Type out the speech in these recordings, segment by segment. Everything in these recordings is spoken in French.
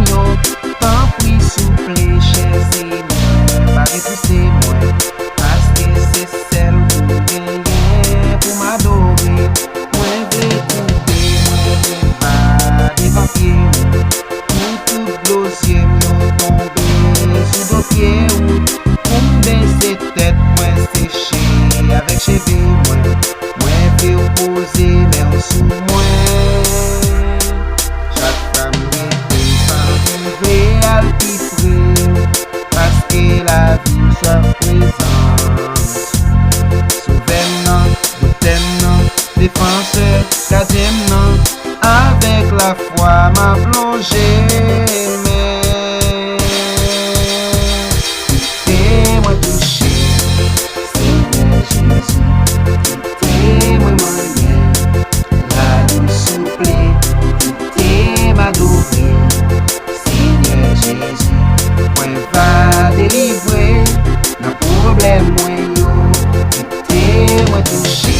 yo, tant pis souple, cher Seigneur, pas repousser moi, parce que c'est celle où gagne pour m'adorer. Moi vle couper, moi vle pas devant pied pour tout dossier yo tomber sous nos pieds pour baisser tête, moi sécher avec cheveux moi vle poser mais sous moi. Parce que la vie soit présente. Souverain, doutant, défenseur, gardien, avec la foi m'a plongé. Mais Kite-moi touché, Senyè Jezi, Kite-moi moyen, la nuit souple, Kite m'adorer, Senyè Jezi. Mwen va délivrer nan problème mwen yo. Kite-moi touché,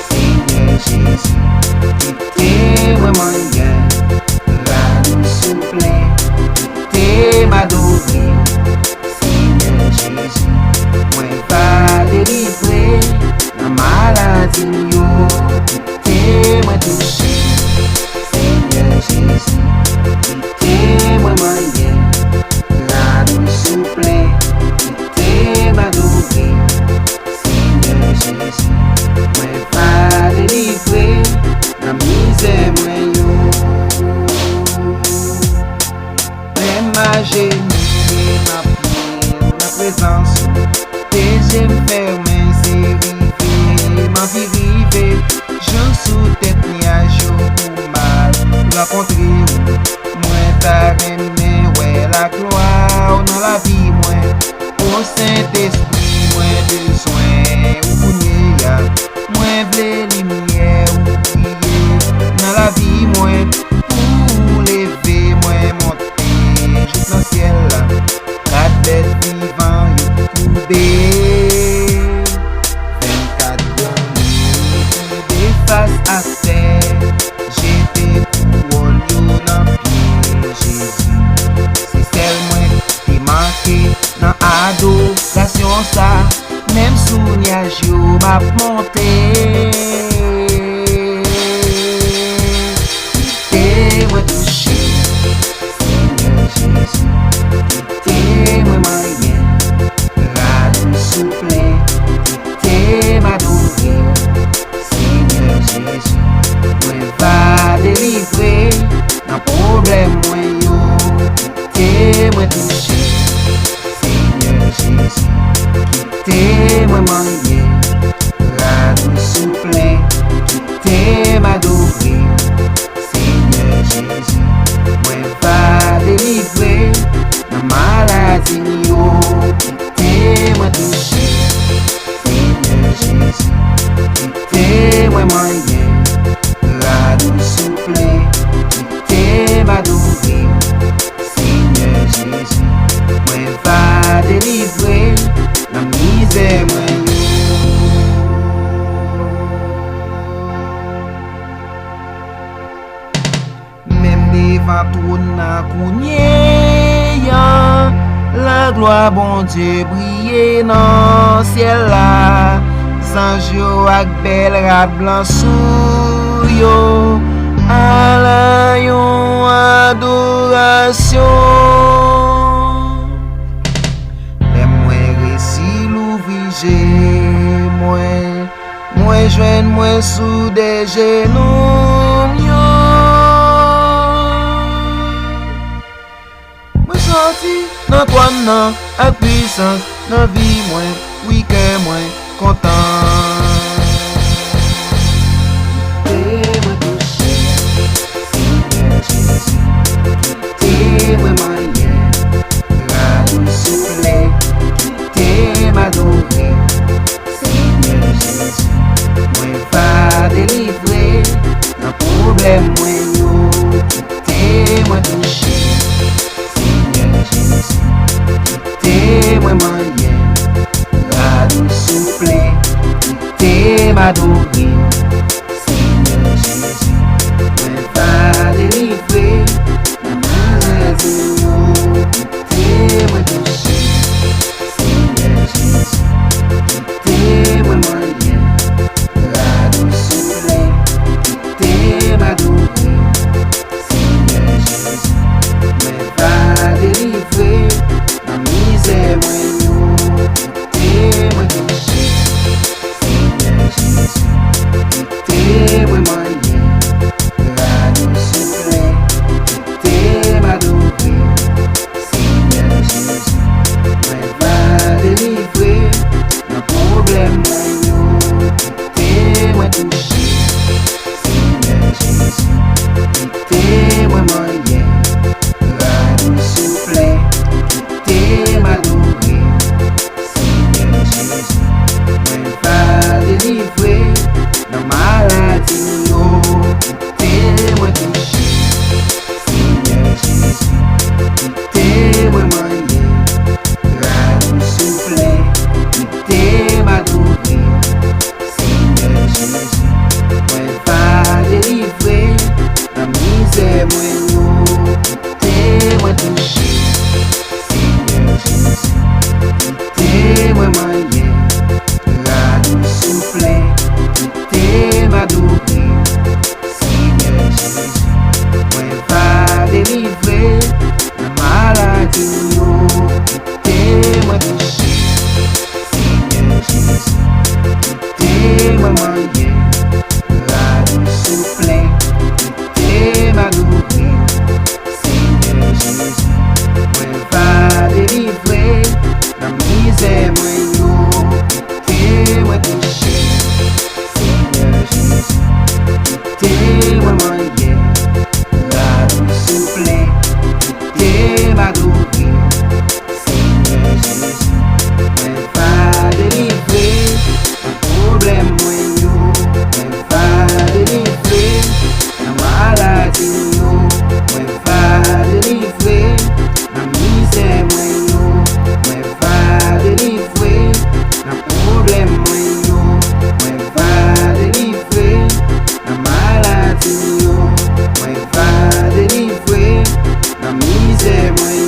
Senyè Jezi, Kite-moi moyen, la nuit souple, Kite m'adorer, Senyè Jezi. Mwen va délivrer nan maladie yo. Kite-moi touché, Senyè Jezi, Kite-moi moyen, la nuit souple, Kite m'adorer, Senyè Jezi. Mwen va délivrer la misère mwen yo. Mwen ma génie, ma prière, ma présence, tes yeux fermés, c'est rivé, ma vie rivé, je sous tête nuage pour mal rencontrer. Mwen ta reine, ouais la gloire dans la vie moi. Au Saint-Esprit, moi besoin ou kounye ya. Moi vle lumière ou prier dans la vie moi. Pour lever moi monter jusqu'à dans ciel là. Quatre bêtes vivants yo coubé. 24 grands coubé face à terre. J'étais couronne yo dans pied Jésus. C'est celle moi qui manqué dans adoration ça. Même sous nuage yo m'a monté. Kite-moi touché, Senyè Jezi, Kite-moi moyen, la nuit souple, Kite m'adorer, Senyè Jezi. Mwen va délivrer nan problème mwen yo. Kite-moi touché, Senyè Jezi, Kite-moi moyen, la nuit souple, Kite m'adorer, Senyè Jezi. Mwen va délivrer nan maladie yo. Kite-moi touché, Senyè Jezi, Kite-moi moyen, la nuit souple, Kite m'adorer, Senyè Jezi. Mwen va délivrer la misère mwen yo. Même devant tout na kounye ya, la gloire Bondye brille dans ciel là. Ange yo ak bel rad blanc sou yo, à la yon adoration. Les mwen resi l'ouvige, mwen jwen mwen sous des genoux yo. Mwen sorti nan toan nan ak puissance, nan vie mwen, oui que mwen content. Kite-moi touché, Senyè Jezi, Kite-moi moyen, la nuit souple, Kite m'adorer, Senyè Jezi. Mwen va délivrer nan problème mwen yo. Kite-moi touché, Senyè Jezi, Kite-moi moyen, la nuit souple, Kite m'adorer, Senyè Jezi. Mwen va délivrer nan maladie maladi yo, Kite mwen touche, Senyè Jezi, Kite mwen manye, rado souple, Kite m'a nourri, Senyè Jezi, mwen va délivrer, nan misè mwen yo, Kite mwen touche, Senyè Jezi, Kite mwen manye, rado souple, Kite m'a nourri, Senyè Jezi, mwen va délivrer, nan problème mwen yo, mwen va délivrer, nan maladi yo, mwen va délivrer, nan misè mwen yo, mwen va délivrer, nan problème mwen yo, mwen va délivrer, nan maladi yo, mwen va délivrer, nan misè mwen yo.